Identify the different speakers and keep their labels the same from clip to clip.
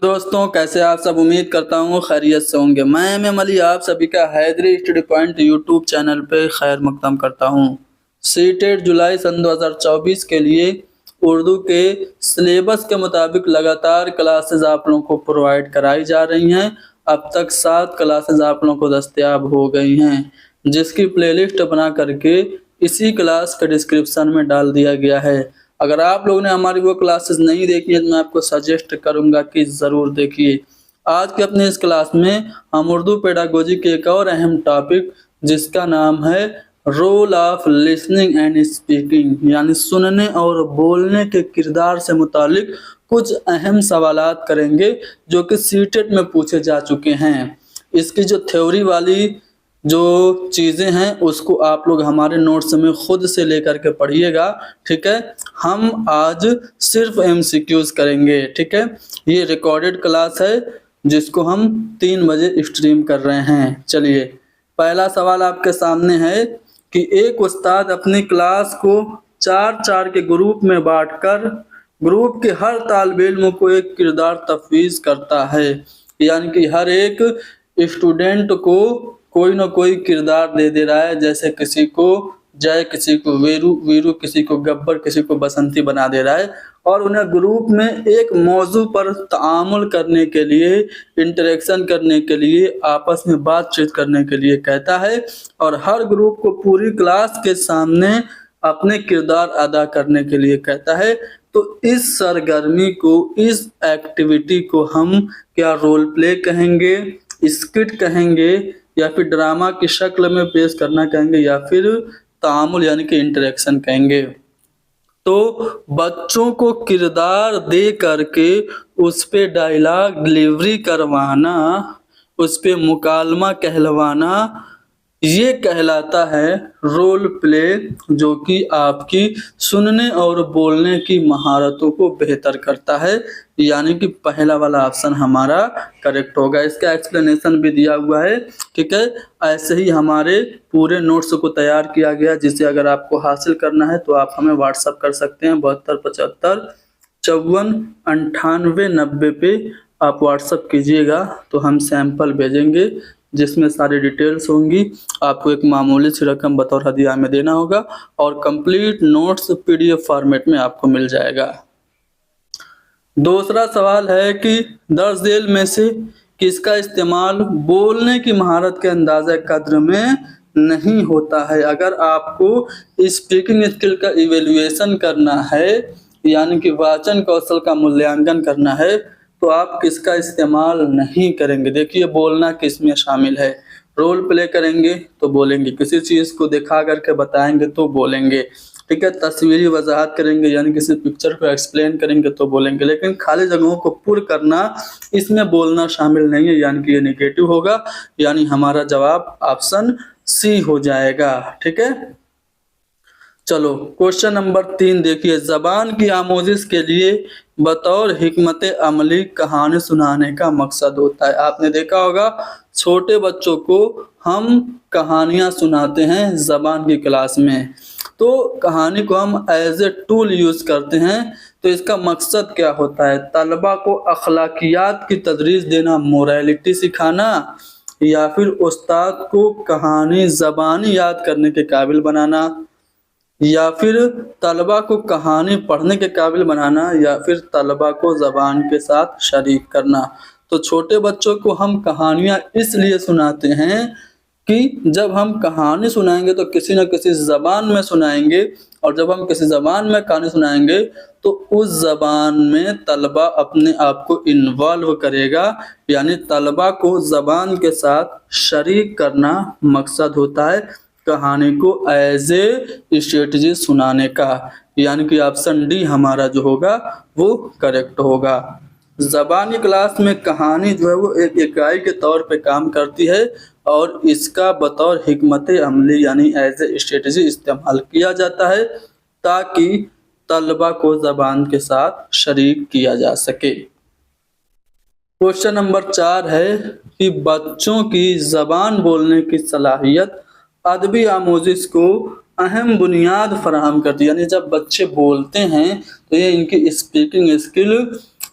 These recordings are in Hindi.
Speaker 1: दोस्तों, कैसे आप सब? उम्मीद करता हूँ खैरियत से होंगे। मैं अली आप सभी का Haidari study point YouTube channel पे खैर मकदम करता हूँ। सीटेट जुलाई सन 2024 के लिए उर्दू के सिलेबस के मुताबिक लगातार क्लासेस आप लोगों को प्रोवाइड कराई जा रही हैं। अब तक 7 क्लासेस आप लोगों को दस्तयाब हो गई हैं, जिसकी प्लेलिस्ट बना करके इसी क्लास के डिस्क्रिप्शन में डाल दिया गया है। अगर आप लोगों ने हमारी वो क्लासेस नहीं देखी है तो मैं आपको सजेस्ट करूंगा कि ज़रूर देखिए। आज के अपने इस क्लास में हम उर्दू पेडागोजी के एक और अहम टॉपिक, जिसका नाम है role of listening and speaking, यानी सुनने और बोलने के किरदार से मुतालिक कुछ अहम सवालात करेंगे जो कि सीटेट में पूछे जा चुके हैं। इसकी जो थ्योरी वाली जो चीज़ें हैं उसको आप लोग हमारे नोट्स में खुद से लेकर के पढ़िएगा, ठीक है। हम आज सिर्फ एमसीक्यूज करेंगे, ठीक है। ये रिकॉर्डेड क्लास है जिसको हम 3 बजे स्ट्रीम कर रहे हैं। चलिए, पहला सवाल आपके सामने है कि एक उस्ताद अपनी क्लास को 4-4 के ग्रुप में बांटकर ग्रुप के हर तालिब इल्म को एक किरदार तफवीज़ करता है, यानी कि हर एक स्टूडेंट को कोई ना कोई किरदार दे रहा है। जैसे किसी को जय, किसी को वीरू, वीरू किसी को गब्बर, किसी को बसंती बना दे रहा है और उन्हें ग्रुप में एक मौजू पर तामुल करने के लिए, इंटरेक्शन करने के लिए, आपस में बातचीत करने के लिए कहता है और हर ग्रुप को पूरी क्लास के सामने अपने किरदार अदा करने के लिए कहता है। तो इस सरगर्मी को, इस एक्टिविटी को हम क्या रोल प्ले कहेंगे, स्किट कहेंगे, या फिर ड्रामा की शक्ल में पेश करना कहेंगे, या फिर तामुल यानी कि इंटरेक्शन कहेंगे। तो बच्चों को किरदार दे करके उस पे डायलॉग डिलीवरी करवाना, उस पे मुकालमा कहलवाना, ये कहलाता है रोल प्ले, जो कि आपकी सुनने और बोलने की महारतों को बेहतर करता है। यानी कि पहला वाला ऑप्शन हमारा करेक्ट होगा। इसका एक्सप्लेनेशन भी दिया हुआ है, ठीक है। ऐसे ही हमारे पूरे नोट्स को तैयार किया गया, जिसे अगर आपको हासिल करना है तो आप हमें व्हाट्सअप कर सकते हैं। 72 75 54 98 90 पे आप व्हाट्सअप कीजिएगा तो हम सैंपल भेजेंगे, जिसमें सारी डिटेल्स होंगी। आपको एक मामूली सी रकम बतौर हदिया में देना होगा और कंप्लीट नोट्स पीडीएफ फॉर्मेट में आपको मिल जाएगा। दूसरा सवाल है कि दर्ज झेल में से किसका इस्तेमाल बोलने की महारत के अंदाज़े कद्र में नहीं होता है। अगर आपको स्पीकिंग स्किल का इवेल्युएशन करना है, यानी कि वाचन कौशल का मूल्यांकन करना है, तो आप किसका इस्तेमाल नहीं करेंगे। देखिए, बोलना किस में शामिल है। रोल प्ले करेंगे तो बोलेंगे, किसी चीज़ को दिखा करके बताएंगे तो बोलेंगे, ठीक है। तस्वीरी वजाहत करेंगे यानी किसी पिक्चर को एक्सप्लेन करेंगे तो बोलेंगे, लेकिन खाली जगहों को पूर्ण करना, इसमें बोलना शामिल नहीं है, यानी कि ये नेगेटिव होगा। यानी हमारा जवाब ऑप्शन सी हो जाएगा, ठीक है। चलो, क्वेश्चन नंबर 3 देखिए। जबान की आमोजिश के लिए बतौर हिकमत अमली कहानी सुनाने का मकसद होता है। आपने देखा होगा छोटे बच्चों को हम कहानियां सुनाते हैं जबान की क्लास में, तो कहानी को हम एज ए टूल यूज करते हैं। तो इसका मकसद क्या होता है? तलबा को अखलाकियात की तदरीस देना, मोरालिटी सिखाना, या फिर उस्ताद को कहानी जबानी याद करने के काबिल बनाना, या फिर तलबा को कहानी पढ़ने के काबिल बनाना, या फिर तलबा को ज़बान के साथ शरीक करना। तो छोटे बच्चों को हम कहानियाँ इसलिए सुनाते हैं कि जब हम कहानी सुनाएंगे तो किसी न किसी ज़बान में सुनाएंगे, और जब हम किसी ज़बान में कहानी सुनाएंगे तो उस ज़बान में तलबा अपने आप को इन्वॉल्व करेगा, यानी तलबा को ज़बान के साथ शरीक करना मकसद होता है कहानी को एज ए स्ट्रेटजी सुनाने का। यानी कि ऑप्शन डी हमारा जो होगा वो करेक्ट होगा। ज़बानी क्लास में कहानी जो है वो एक इकाई के तौर पे काम करती है और इसका बतौर हिकमत अमली यानी एज ए स्ट्रेटजी इस्तेमाल किया जाता है ताकि तलबा को ज़बान के साथ शरीक किया जा सके। क्वेश्चन नंबर 4 है कि बच्चों की ज़बान बोलने की सलाहियत अदबी आमोजिश को अहम बुनियाद फराहम करती है। यानी जब बच्चे बोलते हैं तो ये इनकी स्पीकिंग स्किल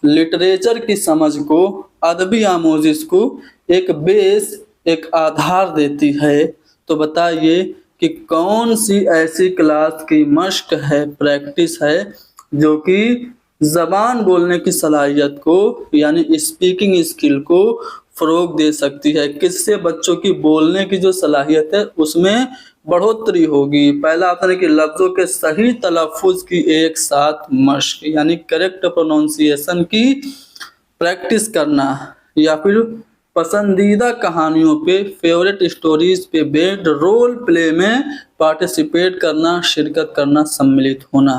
Speaker 1: लिटरेचर की समझ को, अदबी आमोजिश को एक बेस, एक आधार देती है। तो बताइए कि कौन सी ऐसी क्लास की मश्क है, प्रैक्टिस है, जो कि ज़बान बोलने की सलाहियत को यानी स्पीकिंग स्किल को फ़रोग दे सकती है। किससे बच्चों की बोलने की जो सलाहियत है उसमें बढ़ोतरी होगी। पहला ऑप्शन है कि लफ्ज़ों के सही तलफ़ुज़ की एक साथ मश्क यानी करेक्ट प्रोनाउंसिएशन की प्रैक्टिस करना, या फिर पसंदीदा कहानियों पे, फेवरेट स्टोरीज पे बेस्ड रोल प्ले में पार्टिसिपेट करना, शिरकत करना, सम्मिलित होना।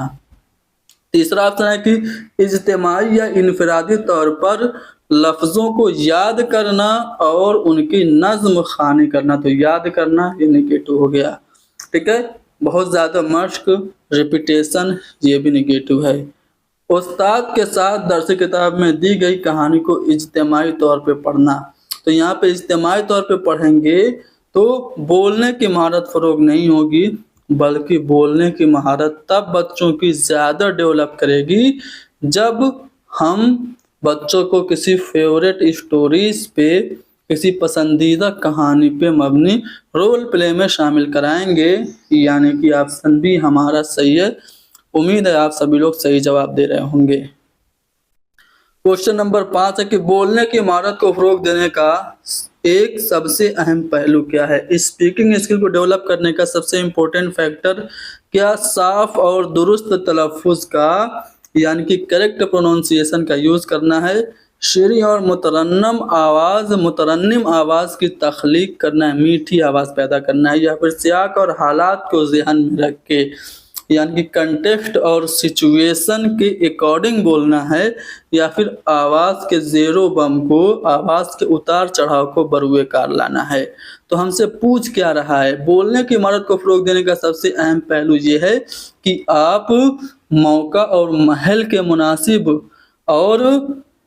Speaker 1: तीसरा ऑप्शन है कि इज्तिमाई या इनफरादी तौर पर लफ्ज़ों को याद करना और उनकी नज़्म ख़ानी करना। तो याद करना ये निगेटिव हो गया, ठीक है। बहुत ज़्यादा मश्क, रिपीटेशन, ये भी निगेटिव है। उस्ताद के साथ दर्स किताब में दी गई कहानी को इज्तिमाई तौर पे पढ़ना। तो यहाँ पे इज्तिमाई तौर पे पढ़ेंगे तो बोलने की महारत फ़रोग नहीं होगी, बल्कि बोलने की महारत तब बच्चों की ज़्यादा डेवलप करेगी जब हम बच्चों को किसी फेवरेट स्टोरीज पे, किसी पसंदीदा कहानी पे मबनी रोल प्ले में शामिल कराएंगे। यानी कि ऑप्शन बी हमारा सही है। उम्मीद है आप सभी लोग सही जवाब दे रहे होंगे। क्वेश्चन नंबर 5 है कि बोलने की महारत को फ़रोग देने का एक सबसे अहम पहलू क्या है? स्पीकिंग स्किल को डेवलप करने का सबसे इम्पोर्टेंट फैक्टर क्या साफ और दुरुस्त तलफ़ुज़ का यानी कि करेक्ट प्रोनाउंसिएशन का यूज़ करना है, शीरी और मुतरन्निम आवाज़ की तख्लीक करना है, मीठी आवाज़ पैदा करना है, या फिर सियाक और हालात को ज़हन में रख के यानी कि कंटेक्स्ट और सिचुएशन के अकॉर्डिंग बोलना है, या फिर आवाज़ के ज़ेरो बम को, आवाज़ के उतार चढ़ाव को बरूए कार लाना है। तो हमसे पूछ क्या रहा है? बोलने की महारत को फ़रोग देने का सबसे अहम पहलू ये है कि आप मौका और महल के मुनासिब और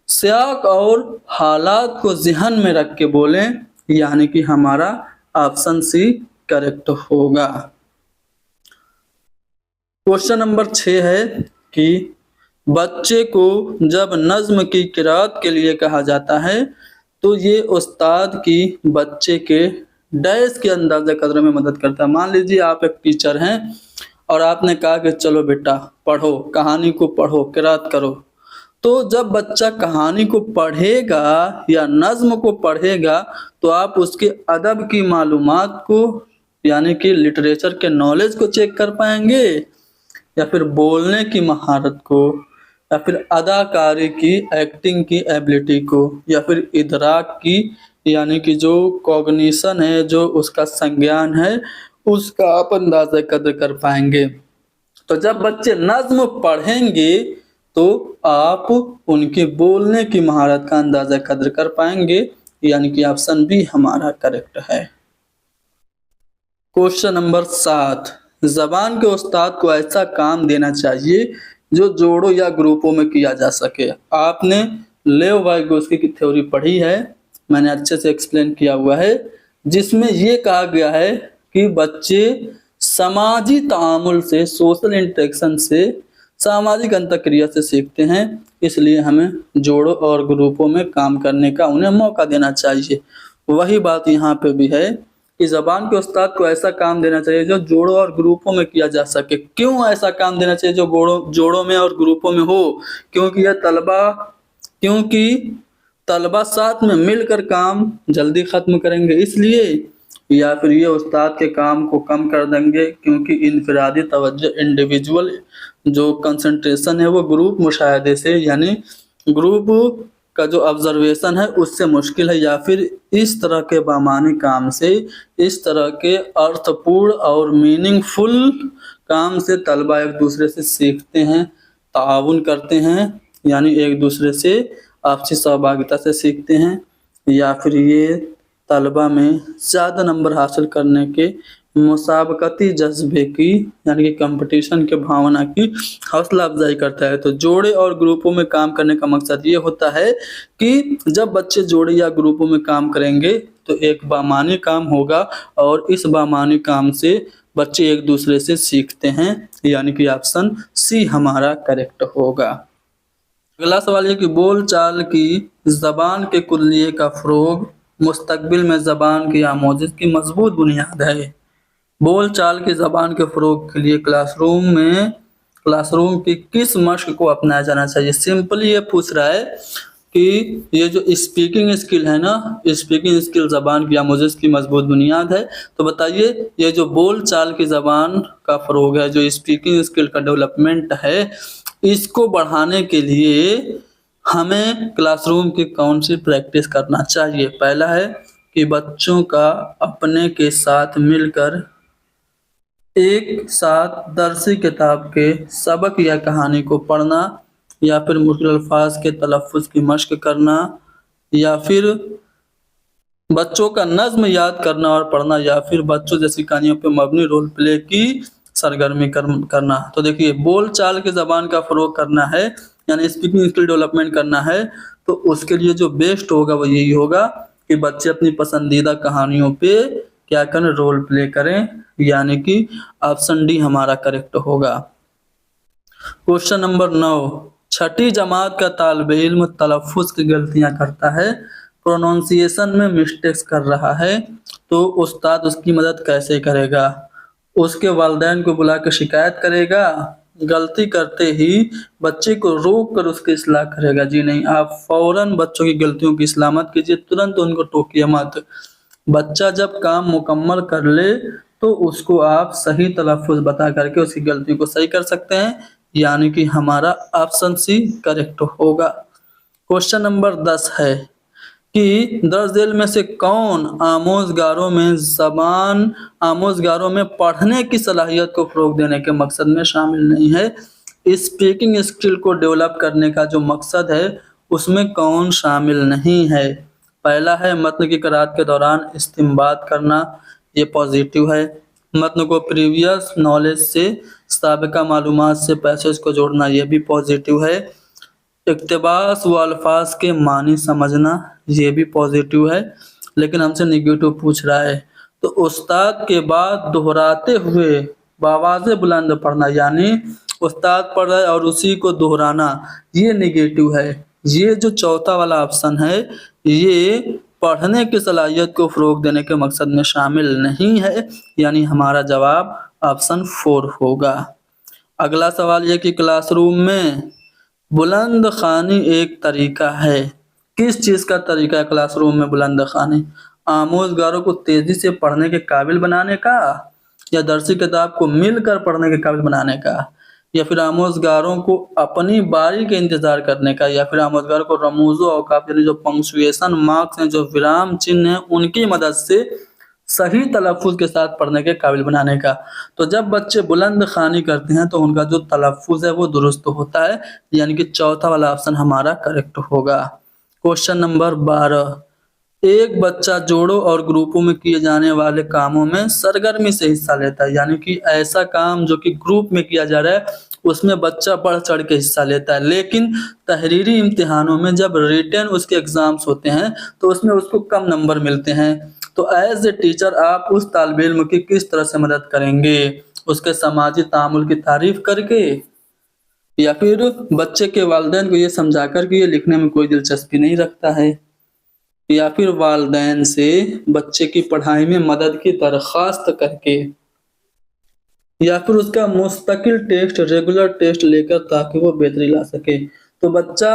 Speaker 1: सियाक और हालात को ज़हन में रख के बोलें, यानी कि हमारा ऑप्शन सी करेक्ट होगा। क्वेश्चन नंबर 6 है कि बच्चे को जब नज़्म की किरात के लिए कहा जाता है तो ये उस्ताद की बच्चे के डैश के अंदाज़ा कदर में मदद करता है। मान लीजिए आप एक टीचर हैं और आपने कहा कि चलो बेटा पढ़ो, कहानी को पढ़ो, किरात करो। तो जब बच्चा कहानी को पढ़ेगा या नज़्म को पढ़ेगा तो आप उसके अदब की मालूमात को यानी कि लिटरेचर के नॉलेज को चेक कर पाएंगे, या फिर बोलने की महारत को, या फिर अदाकारी की, एक्टिंग की एबिलिटी को, या फिर इदराक की यानी कि जो कॉग्निशन है, जो उसका संज्ञान है, उसका आप अंदाज़ा कदर कर पाएंगे। तो जब बच्चे नज़्म पढ़ेंगे तो आप उनके बोलने की महारत का अंदाज़ा कदर कर पाएंगे, यानी कि ऑप्शन बी हमारा करेक्ट है। क्वेश्चन नंबर 7, ज़बान के उस्ताद को ऐसा काम देना चाहिए जो जोड़ों या ग्रुपों में किया जा सके। आपने लेव वाइगोस्की की थ्योरी पढ़ी है, मैंने अच्छे से एक्सप्लेन किया हुआ है, जिसमें ये कहा गया है कि बच्चे समाजी तामुल से, सोशल इंटरेक्शन से, सामाजिक अंतःक्रिया से सीखते हैं, इसलिए हमें जोड़ों और ग्रुपों में काम करने का उन्हें मौका देना चाहिए। वही बात यहाँ पे भी है कि ज़बान के उस्ताद को ऐसा काम देना चाहिए जो जोड़ों और ग्रुपों में किया जा सके। क्यों ऐसा काम देना चाहिए जो जोड़ों में और ग्रुपों में हो? क्योंकि तलबा साथ में मिलकर काम जल्दी ख़त्म करेंगे इसलिए, या फिर ये उस्ताद के काम को कम कर देंगे क्योंकि इनफरादी तवज्जो, इंडिविजुअल जो कंसंट्रेशन है वो ग्रुप मुशाहदे से यानी ग्रुप का जो ऑब्जर्वेशन है उससे मुश्किल है, या फिर इस तरह के बामानी काम से, इस तरह के अर्थपूर्ण और मीनिंगफुल काम से तलबा एक दूसरे से सीखते हैं, ताउन करते हैं, यानी एक दूसरे से आपसी सहभागिता से सीखते हैं, या फिर ये तलबा में ज़्यादा नंबर हासिल करने के मुसाबकती जज्बे की यानी कि कंपटीशन के भावना की हौसला अफजाई करता है। तो जोड़े और ग्रुपों में काम करने का मकसद ये होता है कि जब बच्चे जोड़े या ग्रुपों में काम करेंगे तो एक बामानी काम होगा और इस बामानी काम से बच्चे एक दूसरे से सीखते हैं, यानी कि ऑप्शन सी हमारा करेक्ट होगा। अगला सवाल ये कि बोल चाल की जबान के कुल्लिये का फ़रोग मुस्तकबिल में जबान की आमोज़िश की मजबूत बुनियाद है। बोल चाल की जबान के फ़रोग के लिए क्लासरूम की किस मश्क को अपनाया जाना चाहिए। सिंपली ये पूछ रहा है कि ये जो स्पीकिंग स्किल है ना, स्पीकिंग स्किल जबान की आमोज़िश की मजबूत बुनियाद है। तो बताइए, ये जो बोल चाल की जबान का फ़रोग है, जो स्पीकिंग स्किल का डेवलपमेंट है, इसको बढ़ाने के लिए हमें क्लासरूम की कौन सी प्रैक्टिस करना चाहिए। पहला है कि बच्चों का अपने के साथ मिलकर एक साथ दरसी किताब के सबक या कहानी को पढ़ना, या फिर मुश्किल अल्फाज के तलफ़्फ़ुज़ की मश्क करना, या फिर बच्चों का नज़्म याद करना और पढ़ना, या फिर बच्चों जैसी कहानियों पे मबनी रोल प्ले की सरगर्मी करना। तो देखिए, बोल चाल की ज़बान का फ़रोग करना है, यानी स्पीकिंग स्किल डेवलपमेंट करना है, तो उसके लिए जो बेस्ट होगा वो यही होगा कि बच्चे अपनी पसंदीदा कहानियों पे क्या करें, रोल प्ले करें, यानी कि ऑप्शन डी हमारा करेक्ट होगा। क्वेश्चन नंबर 9, छठी जमात का तालिब इल्म तलफ़्फ़ुज़ की गलतियां करता है, प्रोनाउंसिएशन में मिस्टेक्स कर रहा है, तो उस्ताद उसकी मदद कैसे करेगा। उसके वालिदैन को बुला कर शिकायत करेगा, गलती करते ही बच्चे को रोक कर उसकी इस्लाह करेगा। जी नहीं, आप फौरन बच्चों की गलतियों की इस्लाह मत कीजिए, तुरंत उनको टोकिए मत। बच्चा जब काम मुकम्मल कर ले तो उसको आप सही तलफ़्फ़ुज़ बता करके उसकी गलतियों को सही कर सकते हैं, यानी कि हमारा ऑप्शन सी करेक्ट होगा। क्वेश्चन नंबर 10 है कि दर्ज झेल में से कौन आमोज़गारों में पढ़ने की सलाहियत को फ़रोग़ देने के मकसद में शामिल नहीं है। स्पीकिंग स्किल को डेवलप करने का जो मकसद है उसमें कौन शामिल नहीं है। पहला है मतन की क़िराअत के दौरान इस्तिंबात करना, ये पॉजिटिव है। मतन को प्रीवियस नॉलेज से, साबिक़ा मालूमात से पैसेज को जोड़ना, ये भी पॉजिटिव है। इक़्तिबास व अल्फाज के मानी समझना, ये भी पॉजिटिव है, लेकिन हमसे नेगेटिव पूछ रहा है। तो उस्ताद के बाद दोहराते हुए बावाज़े बुलंद पढ़ना, यानी उस्ताद पढ़ रहा है और उसी को दोहराना, ये नेगेटिव है। ये जो चौथा वाला ऑप्शन है, ये पढ़ने की सलाहियत को फ़रोग़ देने के मकसद में शामिल नहीं है, यानी हमारा जवाब ऑप्शन 4 होगा। अगला सवाल ये कि क्लासरूम में बुलंद ख़्वानी एक तरीका है। किस चीज़ का तरीका है क्लासरूम में बुलंद ख़्वानी? आमोज़गारों को तेज़ी से पढ़ने के काबिल बनाने का, या दरसी किताब को मिलकर पढ़ने के काबिल बनाने का, या फिर आमोज़गारों को अपनी बारी के इंतज़ार करने का, या फिर आमोज़गारों को रमूज़ व औक़ाफ़ यानी जो पंक्चुएशन मार्क्स हैं, जो विराम चिन्ह हैं, उनकी मदद से सही तलफ़्फ़ुज़ के साथ पढ़ने के काबिल बनाने का। तो जब बच्चे बुलंद ख़्वानी करते हैं तो उनका जो तलफ़्फ़ुज़ है वो दुरुस्त होता है, यानी कि चौथा वाला ऑप्शन हमारा करेक्ट होगा। क्वेश्चन नंबर 12, एक बच्चा जोड़ों और ग्रुपों में किए जाने वाले कामों में सरगर्मी से हिस्सा लेता है, यानी कि ऐसा काम जो कि ग्रुप में किया जा रहा है उसमें बच्चा बढ़ चढ़ के हिस्सा लेता है, लेकिन तहरीरी इम्तिहानों में जब रिटन उसके एग्ज़ाम्स होते हैं तो उसमें उसको कम नंबर मिलते हैं। तो एज़ ए टीचर आप उस तालिब इल्म की किस तरह से मदद करेंगे? उसके समाजी तामुल की तारीफ़ करके, या फिर बच्चे के वालिदैन को ये समझा कर कि ये लिखने में कोई दिलचस्पी नहीं रखता है, या फिर वालिदैन से बच्चे की पढ़ाई में मदद की दरख्वास्त करके, या फिर उसका मुस्तकिल टेस्ट, रेगुलर टेस्ट लेकर ताकि वो बेहतरी ला सके। तो बच्चा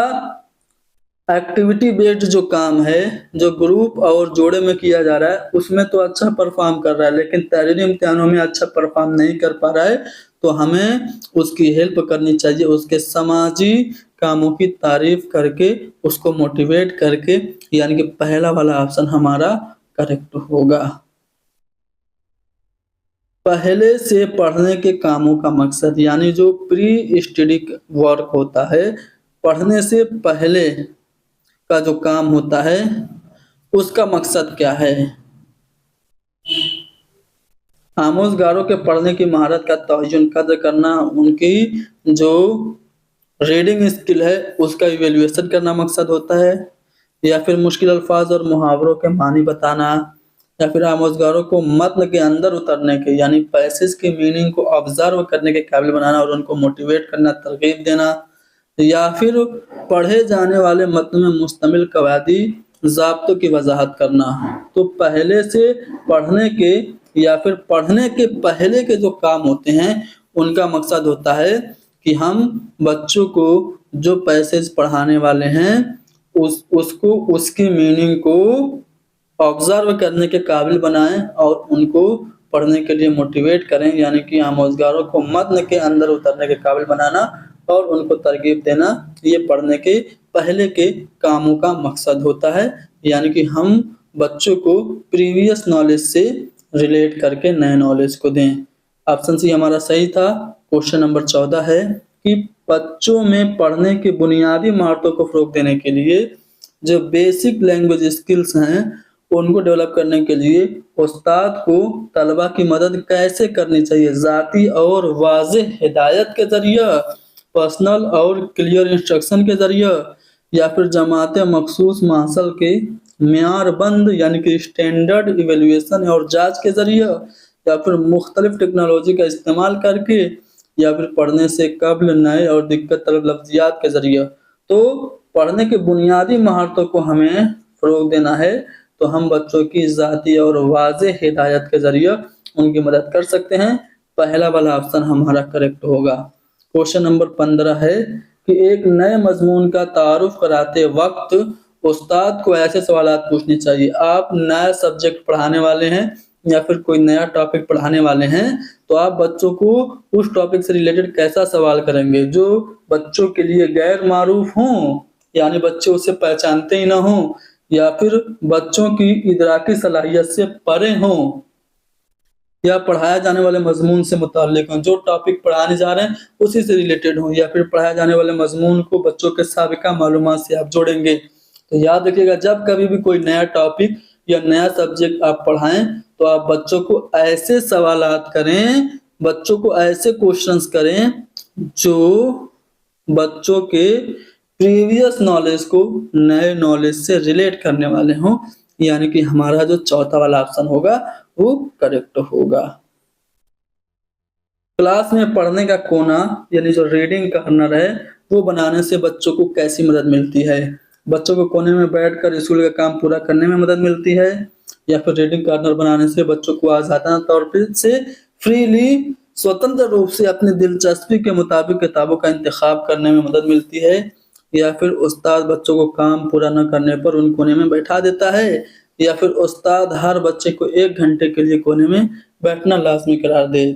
Speaker 1: एक्टिविटी बेस्ड जो काम है, जो ग्रुप और जोड़े में किया जा रहा है, उसमें तो अच्छा परफॉर्म कर रहा है, लेकिन तहरीरी इम्तिहानों में अच्छा परफॉर्म नहीं कर पा रहा है, तो हमें उसकी हेल्प करनी चाहिए, उसके समाजी कामों की तारीफ करके, उसको मोटिवेट करके, यानी कि पहला वाला ऑप्शन हमारा करेक्ट होगा। पहले से पढ़ने के कामों का मकसद, यानी जो प्री स्टडी वर्क होता है, पढ़ने से पहले का जो काम होता है उसका मकसद क्या है? आमोज़गारों के पढ़ने की महारत का तयन कद्र करना, उनकी जो रीडिंग स्किल है उसका इवैल्यूएशन करना मकसद होता है, या फिर मुश्किल अल्फाज और मुहावरों के मानी बताना, या फिर आमोज़गारों को मतन के अंदर उतरने के, यानी पैसेज की मीनिंग को ऑब्जर्व करने के काबिल बनाना और उनको मोटिवेट करना, तरगीब देना, या फिर पढ़े जाने वाले मतन में मुश्तमिल कवायदी ज़ाब्तों की वजाहत करना। तो पहले से पढ़ने के या फिर पढ़ने के पहले के जो काम होते हैं उनका मकसद होता है कि हम बच्चों को जो पैसेज पढ़ाने वाले हैं उसको उसकी मीनिंग को ऑब्जर्व करने के काबिल बनाएं और उनको पढ़ने के लिए मोटिवेट करें, यानी कि आमोजगारों को मतन के अंदर उतरने के काबिल बनाना और उनको तरगीब देना, ये पढ़ने के पहले के कामों का मकसद होता है। यानी कि हम बच्चों को प्रीवियस नॉलेज से रिलेट करके नए नॉलेज को दें। ऑप्शन सी हमारा सही था। क्वेश्चन नंबर 14 है कि बच्चों में पढ़ने की बुनियादी महारतों को फ़रोग़ देने के लिए जो बेसिक लैंग्वेज स्किल्स हैं उनको डेवलप करने के लिए उस्ताद को तलबा की मदद कैसे करनी चाहिए? ज़ाती और वाज़ेह हिदायत के ज़रिए, पर्सनल और क्लियर इंस्ट्रक्शन के ज़रिए, या फिर जमात मखसूस मासल के मेयारबंद यानी कि स्टैंडर्ड इवेल्युएशन और जांच के ज़रिए, या फिर मुख्तलिफ टेक्नोलॉजी का इस्तेमाल करके, या फिर पढ़ने से कबल नए और दिक्कत तलब लफ्ज़ियात के ज़रिए। तो पढ़ने के बुनियादी महारतों को हमें फ़रोग़ देना है तो हम बच्चों की ज़ाती और वाज़ेह हिदायत के ज़रिए उनकी मदद कर सकते हैं। पहला वाला ऑप्शन हमारा करेक्ट होगा। क्वेश्चन नंबर 15 है कि एक नए मजमून का तारुफ कराते वक्त उस्ताद को ऐसे सवालात पूछने चाहिए। आप नया सब्जेक्ट पढ़ाने वाले हैं या फिर कोई नया टॉपिक पढ़ाने वाले हैं तो आप बच्चों को उस टॉपिक से रिलेटेड कैसा सवाल करेंगे जो बच्चों के लिए गैर मारूफ हों, यानी बच्चे उसे पहचानते ही ना हों, या फिर बच्चों की इदराकी सलाहियत से परे हों, या पढ़ाया जाने वाले मजमून से मुताल्लिक हों। जो टॉपिक पढ़ाने जा रहे हैं उसी से रिलेटेड हों, या फिर पढ़ाए जाने वाले मजमून को बच्चों के साबिका मालूमात से आप जोड़ेंगे। तो याद रखिएगा, जब कभी भी कोई नया टॉपिक या नया सब्जेक्ट आप पढ़ाएं तो आप बच्चों को ऐसे सवालात करें, बच्चों को ऐसे क्वेश्चंस करें जो बच्चों के प्रीवियस नॉलेज को नए नॉलेज से रिलेट करने वाले हों। यानी कि हमारा जो चौथा वाला ऑप्शन होगा वो करेक्ट होगा। क्लास में पढ़ने का कोना यानी जो रीडिंग कॉर्नर है वो बनाने से बच्चों को कैसी मदद मिलती है? बच्चों को कोने में बैठकर स्कूल का काम पूरा करने में मदद मिलती है, या फिर रीडिंग कॉर्नर बनाने से बच्चों को आज़ादाना तौर पर से फ्रीली स्वतंत्र रूप से अपनी दिलचस्पी के मुताबिक किताबों का इंतखाब करने में मदद मिलती है, या फिर उस्ताद बच्चों को काम पूरा न करने पर उन कोने में बैठा देता है, या फिर उस्ताद हर बच्चे को 1 घंटे के लिए कोने में बैठना लाजमी करार दे।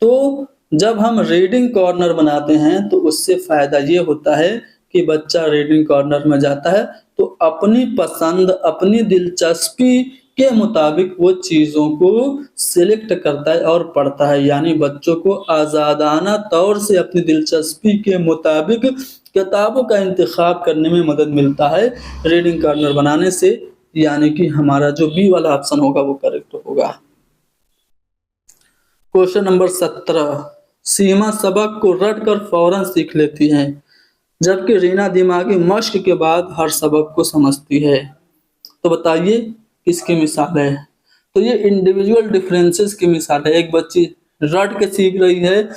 Speaker 1: तो जब हम रीडिंग कॉर्नर बनाते हैं तो उससे फ़ायदा ये होता है कि बच्चा रीडिंग कॉर्नर में जाता है तो अपनी पसंद, अपनी दिलचस्पी के मुताबिक वो चीज़ों को सिलेक्ट करता है और पढ़ता है। यानी बच्चों को आज़ादाना तौर से अपनी दिलचस्पी के मुताबिक किताबों का इंतखाब करने में मदद मिलता है रीडिंग कॉर्नर बनाने से। यानी कि हमारा जो बी वाला ऑप्शन होगा वो करेक्ट होगा। क्वेश्चन नंबर 17, सीमा सबक को रट कर फौरन सीख लेती है जबकि रीना दिमागी मश्क के बाद हर सबक को समझती है। तो बताइए किसकी मिसाल है? तो ये इंडिविजुअल डिफरेंसेस की मिसाल है। एक बच्ची रट के सीख रही है,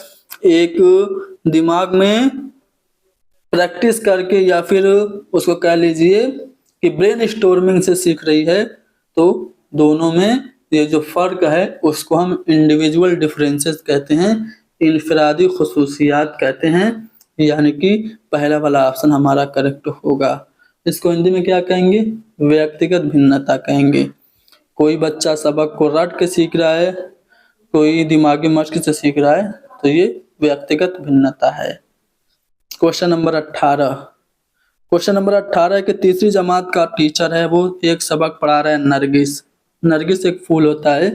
Speaker 1: एक दिमाग में प्रैक्टिस करके, या फिर उसको कह लीजिए कि ब्रेन स्टॉर्मिंग से सीख रही है। तो दोनों में ये जो फ़र्क है उसको हम इंडिविजुअल डिफरेंसेस कहते हैं, इनफरादी खुसूसियात कहते हैं। यानी कि पहला वाला ऑप्शन हमारा करेक्ट होगा। इसको हिंदी में क्या कहेंगे? व्यक्तिगत भिन्नता कहेंगे। कोई बच्चा सबक को रट के सीख रहा है, कोई दिमागी मश्क से सीख रहा है, तो ये व्यक्तिगत भिन्नता है। क्वेश्चन नंबर 18, क्वेश्चन नंबर 18 के तीसरी जमात का टीचर है, वो एक सबक पढ़ा रहा है नरगिस। नरगिस एक फूल होता है,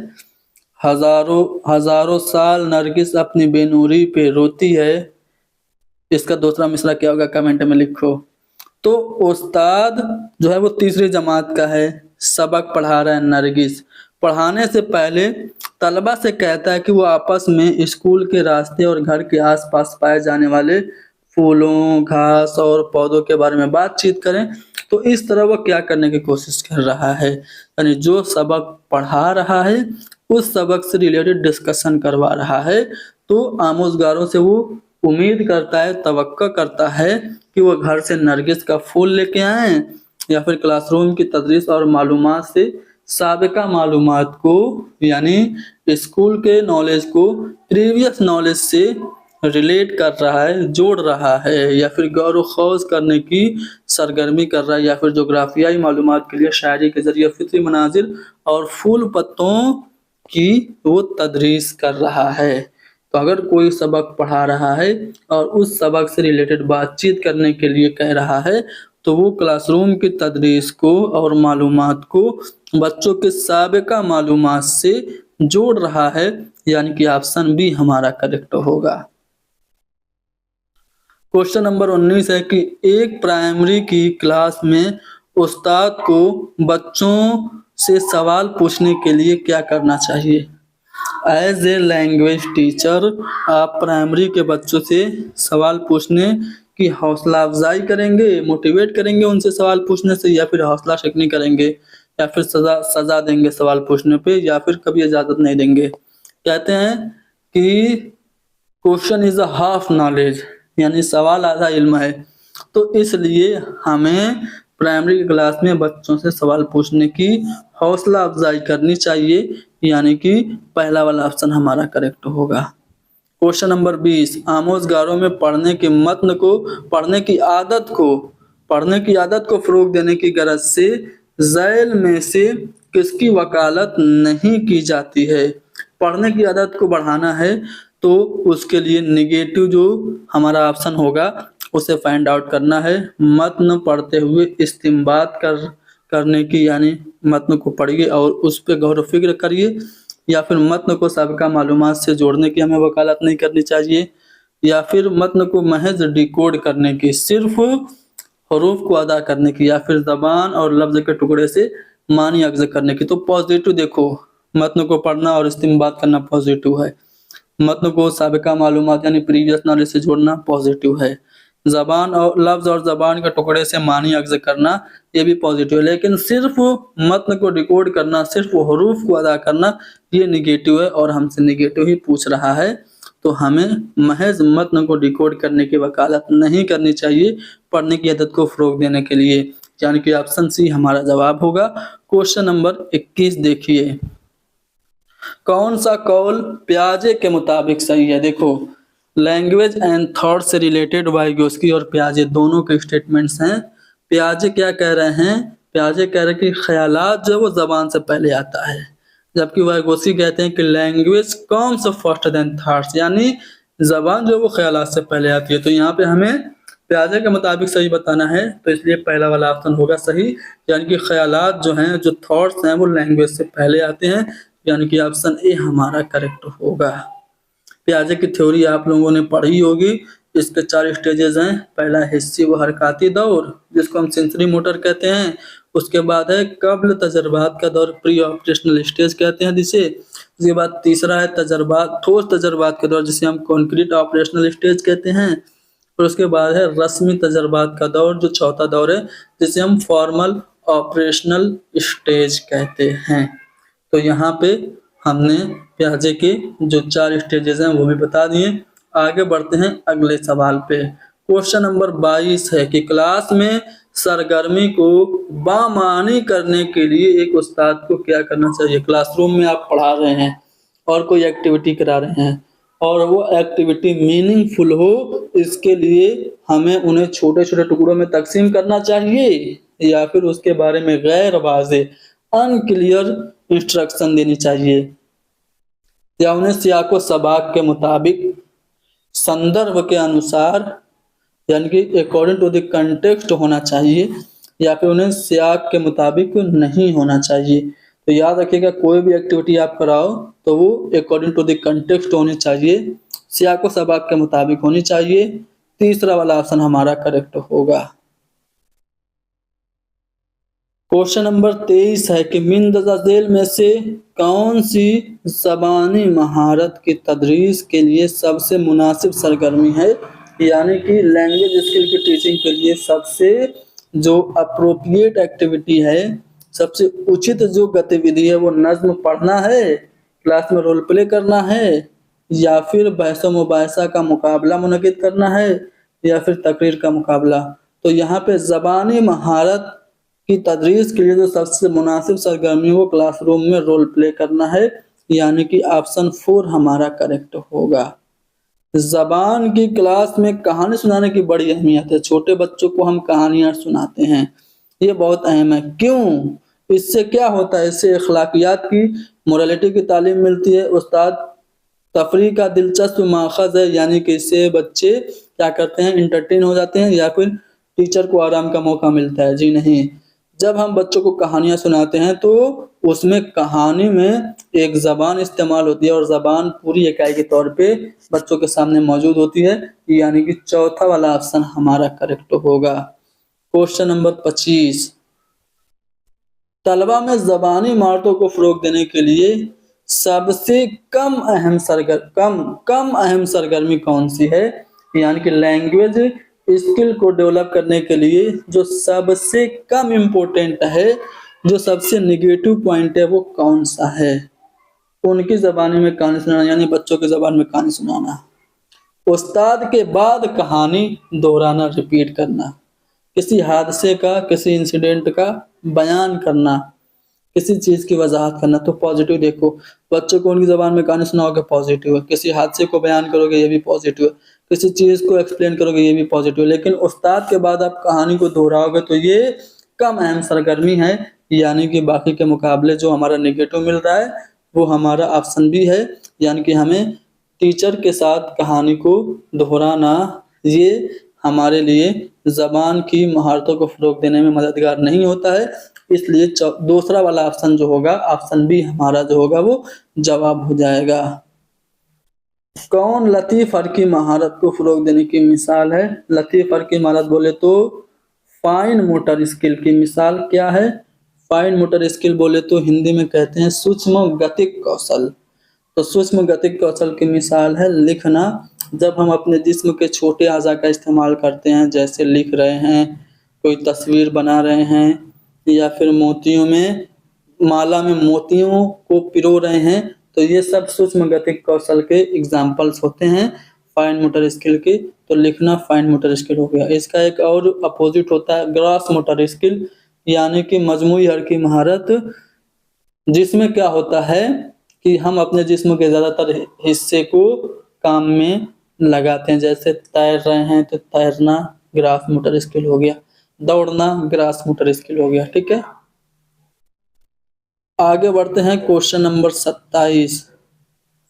Speaker 1: हजारों साल नरगिस अपनी बेनूरी पे रोती है। इसका दूसरा मिसरा क्या होगा कमेंट में लिखो। तो उस्ताद जो है वो तीसरी जमात का है, सबक पढ़ा रहा है नरगिस। पढ़ाने से पहले तलबा से कहता है कि वो आपस में स्कूल के रास्ते और घर के आसपास पाए जाने वाले फूलों, घास और पौधों के बारे में बातचीत करें। तो इस तरह वो क्या करने की कोशिश कर रहा है, यानी जो सबक पढ़ा रहा है उस सबक से रिलेटेड डिस्कशन करवा रहा है। तो आमोजगारों से वो उम्मीद करता है, तवक्को करता है कि वो घर से नरगिस का फूल लेके आएँ या फिर क्लासरूम की तदरीस और मालूमात से साबिका मालूमात को यानी स्कूल के नॉलेज को प्रीवियस नॉलेज से रिलेट कर रहा है, जोड़ रहा है या फिर गौर व खौज करने की सरगर्मी कर रहा है या फिर जोग्राफियाई मालूमात के लिए शायरी के ज़रिए फितरी मनाज़िर और फूल पत्तों की वो तदरीस कर रहा है। तो अगर कोई सबक पढ़ा रहा है और उस सबक से रिलेटेड बातचीत करने के लिए कह रहा है, तो वो क्लासरूम की तदरीस को और मालूमात को बच्चों के साबिका मालूमात से जोड़ रहा है, यानी कि ऑप्शन बी हमारा करेक्ट होगा। क्वेश्चन नंबर 19 है कि एक प्राइमरी की क्लास में उस्ताद को बच्चों से सवाल पूछने के लिए क्या करना चाहिए? एज ए लैंग्वेज टीचर आप प्राइमरी के बच्चों से सवाल पूछने की हौसला अफजाई करेंगे, मोटिवेट करेंगे उनसे सवाल पूछने से, या फिर हौसला शिकनी करेंगे, या फिर सजा देंगे सवाल पूछने पे, या फिर कभी इजाज़त नहीं देंगे। कहते हैं कि question is a half knowledge, यानी सवाल आधा इल्म है। तो इसलिए हमें प्राइमरी क्लास में बच्चों से सवाल पूछने की हौसला अफजाई करनी चाहिए, यानी कि पहला वाला ऑप्शन हमारा करेक्ट होगा। क्वेश्चन नंबर 20 आमोज़गारों में पढ़ने की आदत को फ़रोग़ देने की गरज से ज़ैल में से किसकी वकालत नहीं की जाती है? पढ़ने की आदत को बढ़ाना है तो उसके लिए नेगेटिव जो हमारा ऑप्शन होगा उसे फाइंड आउट करना है। मतन पढ़ते हुए इस्तिंबात करने की, यानी मतन को पढ़िए और उस पे गौर व फिक्र करिए, या फिर मतन को साबिका मालूमात से जोड़ने की हमें वकालत नहीं करनी चाहिए, या फिर मतन को महज डिकोड करने की, सिर्फ हरूफ को अदा करने की, या फिर ज़बान और लफ्ज़ के टुकड़े से मानी अख्ज़ करने की। तो पॉजिटिव देखो, मतन को पढ़ना और इस्तिंबात करना पॉजिटिव है, मतन को साबिका मालूमात यानी प्रीवियस नॉलेज से जोड़ना पॉजिटिव है, ज़बान और लफ्ज़ और ज़बान के टुकड़े से मानी अख्ज़ करना ये भी पॉजिटिव है, लेकिन सिर्फ मतन को डिकोड करना, सिर्फ हरूफ को अदा करना ये नेगेटिव है और हमसे नेगेटिव ही पूछ रहा है। तो हमें महज मतन को डिकोड करने की वकालत नहीं करनी चाहिए पढ़ने की आदत को फ़रोग़ देने के लिए, यानी कि ऑप्शन सी हमारा जवाब होगा। क्वेश्चन नंबर 21 देखिए, कौन सा कौल पियाजे के मुताबिक सही है? देखो, लैंग्वेज एंड थॉट से रिलेटेड वाइगोस्की और पियाजे दोनों के स्टेटमेंट्स हैं। पियाजे क्या कह रहे हैं? पियाजे कह रहे हैं कि ख्यालात जो वो ज़बान से पहले आता है, जबकि वाइगोस्की कहते हैं कि language comes first than thoughts, यानी ज़बान जो वो ख्यालात से पहले आती है। तो यहाँ पे हमें पियाजे के मुताबिक सही बताना है, तो इसलिए पहला वाला ऑप्शन होगा सही, यानी कि ख्यालात जो हैं, जो थॉट्स हैं वो लैंग्वेज से पहले आते हैं, यानी कि ऑप्शन ए हमारा करेक्ट होगा। पियाजे की थ्योरी आप लोगों ने पढ़ी होगी। इसके 4 स्टेजेस हैं। पहला हिस्सी व हरकती दौर जिसको हम सेंसरी मोटर कहते हैं, उसके बाद है कब्ल तजर्बात का दौर, प्री ऑपरेशनल स्टेज कहते हैं जिसे। उसके बाद तीसरा है ठोस तजर्बात का दौर जिसे हम कॉन्क्रीट ऑपरेशनल स्टेज कहते हैं, और उसके बाद है रस्मी तजर्बात का दौर जो चौथा दौर है जिसे हम फॉर्मल ऑपरेशनल स्टेज कहते हैं। तो यहाँ पे हमने पियाजे के जो 4 स्टेजेस हैं वो भी बता दिए। आगे बढ़ते हैं अगले सवाल पे। क्वेश्चन नंबर 22 है कि क्लास में सरगर्मी को बामानी करने के लिए एक उस्ताद को क्या करना चाहिए? क्लासरूम में आप पढ़ा रहे हैं और कोई एक्टिविटी करा रहे हैं और वो एक्टिविटी मीनिंगफुल हो, इसके लिए हमें उन्हें छोटे छोटे टुकड़ों में तकसीम करना चाहिए या फिर उसके बारे में गैर वाज़े अनक्लियर इंस्ट्रक्शन देनी चाहिए, या उन्हें सियाक व सबाक के मुताबिक संदर्भ के अनुसार यानी कि अकॉर्डिंग टू द कंटेक्स्ट होना चाहिए, या फिर उन्हें सियाक के मुताबिक नहीं होना चाहिए। तो याद रखिएगा, कोई भी एक्टिविटी आप कराओ तो वो अकॉर्डिंग टू द कंटेक्स्ट होनी चाहिए, सियाक व सबाक के मुताबिक होनी चाहिए। तीसरा वाला ऑप्शन हमारा करेक्ट होगा। क्वेश्चन नंबर 23 है कि मिंदरजा झेल में से कौन सी ज़बानी महारत की तदरीस के लिए सबसे मुनासिब सरगर्मी है, यानी कि लैंग्वेज स्किल की टीचिंग के लिए सबसे जो अप्रोप्रिएट एक्टिविटी है, सबसे उचित जो गतिविधि है वो नज्म पढ़ना है, क्लास में रोल प्ले करना है, या फिर बहस मुबाहिसा का मुकाबला मुनक़िद करना है, या फिर तकरीर का मुकाबला। तो यहाँ पे ज़बानी महारत की तदरीस के लिए जो सबसे मुनासिब सरगर्मी वो क्लासरूम में रोल प्ले करना है, यानी कि ऑप्शन 4 हमारा करेक्ट होगा। ज़बान की क्लास में कहानी सुनाने की बड़ी अहमियत है। छोटे बच्चों को हम कहानियाँ सुनाते हैं, ये बहुत अहम है। क्यों? इससे क्या होता है? इससे अखलाकियात की, मोरालिटी की तालीम मिलती है। उस्ताद तफरीह का दिलचस्प माखज़ है, यानी कि इससे बच्चे क्या करते हैं, एंटरटेन हो जाते हैं, या फिर टीचर को आराम का मौका मिलता है। जी नहीं, जब हम बच्चों को कहानियाँ सुनाते हैं तो उसमें कहानी में एक ज़बान इस्तेमाल होती है, और ज़बान पूरी इकाई के तौर पे बच्चों के सामने मौजूद होती है, यानी कि चौथा वाला ऑप्शन हमारा करेक्ट होगा। क्वेश्चन नंबर 25, तलबा में ज़बानी महारतों को फ़रोग़ देने के लिए सबसे कम अहम सरगर्मी कौन सी है? यानी कि लैंग्वेज स्किल को डेवलप करने के लिए जो सबसे कम इम्पोर्टेंट है, जो सबसे नेगेटिव पॉइंट है, वो कौन सा है? उनकी ज़बानी में कहानी सुनाना, यानी बच्चों की ज़बान में कहानी सुनाना। उस्ताद के बाद कहानी दोहराना, रिपीट करना। किसी हादसे का, किसी इंसिडेंट का बयान करना, किसी चीज़ की वज़ाहत करना। तो पॉजिटिव देखो, बच्चों को उनकी ज़बान में कहानी सुनाओगे, पॉजिटिव है। किसी हादसे को बयान करोगे, ये भी पॉजिटिव है। किसी चीज़ को एक्सप्लेन करोगे, ये भी पॉजिटिव है। लेकिन उस्ताद के बाद आप कहानी को दोहराओगे तो ये कम अहम सरगर्मी है, यानी कि बाकी के मुकाबले जो हमारा नेगेटिव मिल रहा है वो हमारा ऑप्शन बी है। यानी कि हमें टीचर के साथ कहानी को दोहराना, ये हमारे लिए ज़बान की महारतों को फ़रोग़ देने में मददगार नहीं होता है। इसलिए दूसरा वाला ऑप्शन जो होगा, ऑप्शन बी हमारा जो होगा वो जवाब हो जाएगा। कौन लतीफ़ हर की महारत को फ़रोग़ देने की मिसाल है? लतीफ़ हर की महारत बोले तो फाइन मोटर स्किल की मिसाल क्या है? फाइन मोटर स्किल बोले तो हिंदी में कहते हैं सूक्ष्म गतिक कौशल। तो सूक्ष्म गतिक कौशल की मिसाल है लिखना। जब हम अपने जिस्म के छोटे अज़ा का इस्तेमाल करते हैं, जैसे लिख रहे हैं, कोई तस्वीर बना रहे हैं, या फिर माला में मोतियों को पिरो रहे हैं, तो ये सब सूक्ष्म गतिक कौशल के एग्जाम्पल्स होते हैं फाइन मोटर स्किल के। तो लिखना फाइन मोटर स्किल हो गया। इसका एक और अपोजिट होता है ग्रॉस मोटर स्किल, यानी कि मजमूई हरकी महारत, जिसमें क्या होता है कि हम अपने जिस्म के ज़्यादातर हिस्से को काम में लगाते हैं। जैसे तैर रहे हैं तो तैरना ग्रॉस मोटर स्किल हो गया, दौड़ना ग्रॉस मोटर स्किल हो गया। ठीक है, आगे बढ़ते हैं। क्वेश्चन नंबर 27,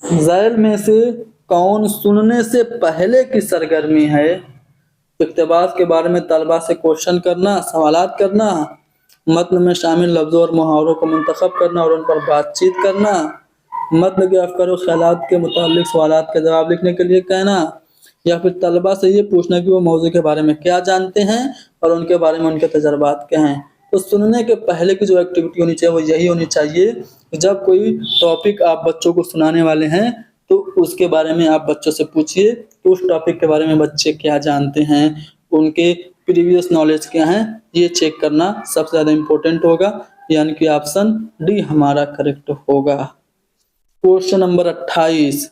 Speaker 1: ज़ैल में से कौन सुनने से पहले की सरगर्मी है? इक़्तिबास के बारे में तलबा से क्वेश्चन करना, सवालात करना, मतन में शामिल लफ्ज़ों और मुहावरों को मुंतखब करना और उन पर बातचीत करना, मतन के अफ़कार और ख़यालात के मुतालिक सवालात के जवाब लिखने के लिए कहना, या फिर तलबा से ये पूछना कि वो मौज़ू के बारे में क्या जानते हैं और उनके बारे में उनके तजर्बात क्या हैं। तो सुनने के पहले की जो एक्टिविटी होनी चाहिए वो यही होनी चाहिए कि जब कोई टॉपिक आप बच्चों को सुनाने वाले हैं तो उसके बारे में आप बच्चों से पूछिए कि उस टॉपिक के बारे में बच्चे क्या जानते हैं, उनके प्रीवियस नॉलेज क्या हैं, ये चेक करना सबसे ज़्यादा इम्पोर्टेंट होगा, यानी कि ऑप्शन डी हमारा करेक्ट होगा। क्वेश्चन नंबर 28,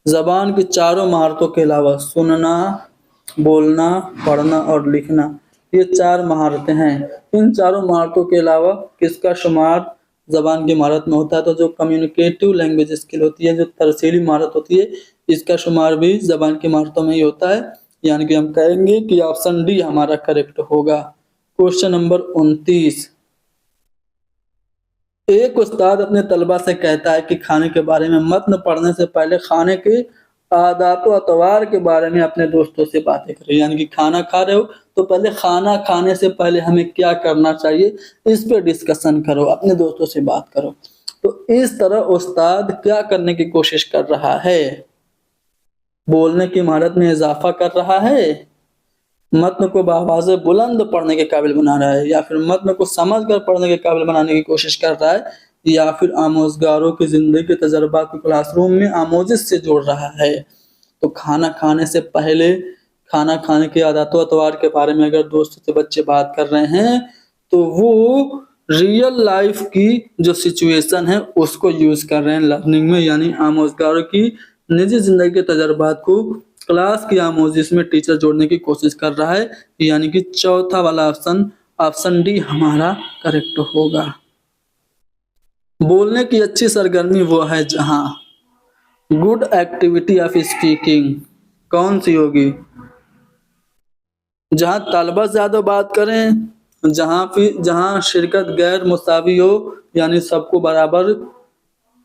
Speaker 1: ज़बान की चारों महारतों के अलावा सुनना, बोलना, पढ़ना और लिखना, ये 4 महारतें हैं। इन चारों महारतों के अलावा किसका शुमार ज़बान की महारत में होता है? तो जो कम्युनिकेटिव लैंग्वेज स्किल होती है, जो तरसीली महारत होती है, इसका शुमार भी ज़बान की महारतों में ही होता है, यानी कि हम कहेंगे कि ऑप्शन डी हमारा करेक्ट होगा। क्वेश्चन नंबर 29, एक उस्ताद अपने तलबा से कहता है कि खाने के बारे में मतन पढ़ने से पहले खाने के आदात व अतवार के बारे में अपने दोस्तों से बातें करें। यानी कि खाना खा रहे हो तो पहले खाना खाने से पहले हमें क्या करना चाहिए, इस पे डिस्कशन करो, अपने दोस्तों से बात करो। तो इस तरह उस्ताद क्या करने की कोशिश कर रहा है? बोलने की महारत में इजाफा कर रहा है, मतन को बावाज़ बुलंद पढ़ने के काबिल बना रहा है, या फिर मतन को समझकर पढ़ने के काबिल बनाने की कोशिश कर रहा है, या फिर आमोज़गारों की ज़िंदगी के तजर्बात को क्लासरूम में आमोज़िश से जोड़ रहा है। तो खाना खाने से पहले खाना खाने के आदात व अतवार के बारे में अगर दोस्तों से बच्चे बात कर रहे हैं तो वो रियल लाइफ की जो सिचुएशन है उसको यूज़ कर रहे हैं लर्निंग में, यानी आमोज़गारों की निजी जिंदगी के तजुर्बात को क्लास की आमोजिश में टीचर जोड़ने की कोशिश कर रहा है, यानी कि चौथा वाला ऑप्शन डी हमारा करेक्ट होगा। बोलने की अच्छी सरगर्मी वो है जहां गुड एक्टिविटी ऑफ स्पीकिंग कौन सी होगी? जहां तलबा ज्यादा बात करें, जहां शिरकत गैर मुसावी हो, यानी सबको बराबर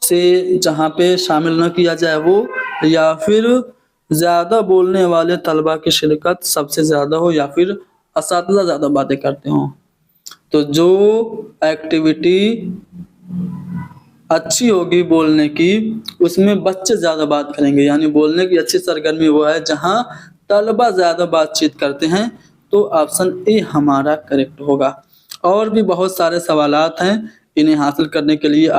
Speaker 1: से जहाँ पे शामिल न किया जाए वो, या फिर ज्यादा बोलने वाले तलबा की शिरकत सबसे ज्यादा हो, या फिर असातिज़ा ज्यादा बातें करते हों। तो जो एक्टिविटी अच्छी होगी बोलने की, उसमें बच्चे ज्यादा बात करेंगे, यानी बोलने की अच्छी सरगर्मी वो है जहां तलबा ज्यादा बातचीत करते हैं। तो ऑप्शन ए हमारा करेक्ट होगा। और भी बहुत सारे सवालात हैं, इन्हें हासिल करने के लिए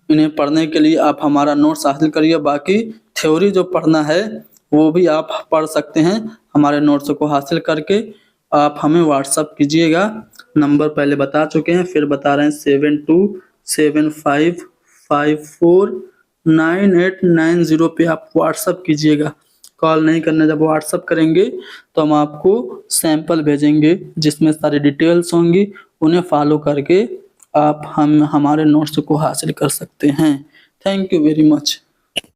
Speaker 1: इन्हें पढ़ने के लिए आप हमारा नोट्स हासिल करिए। बाकी थ्योरी जो पढ़ना है वो भी आप पढ़ सकते हैं हमारे नोट्स को हासिल करके। आप हमें व्हाट्सअप कीजिएगा, नंबर पहले बता चुके हैं, फिर बता रहे हैं 7275549890 पे आप व्हाट्सअप कीजिएगा। कॉल नहीं करना, जब व्हाट्सअप करेंगे तो हम आपको सैंपल भेजेंगे जिसमें सारी डिटेल्स होंगी, उन्हें फॉलो करके आप हमारे नोट्स को हासिल कर सकते हैं। Thank you very much.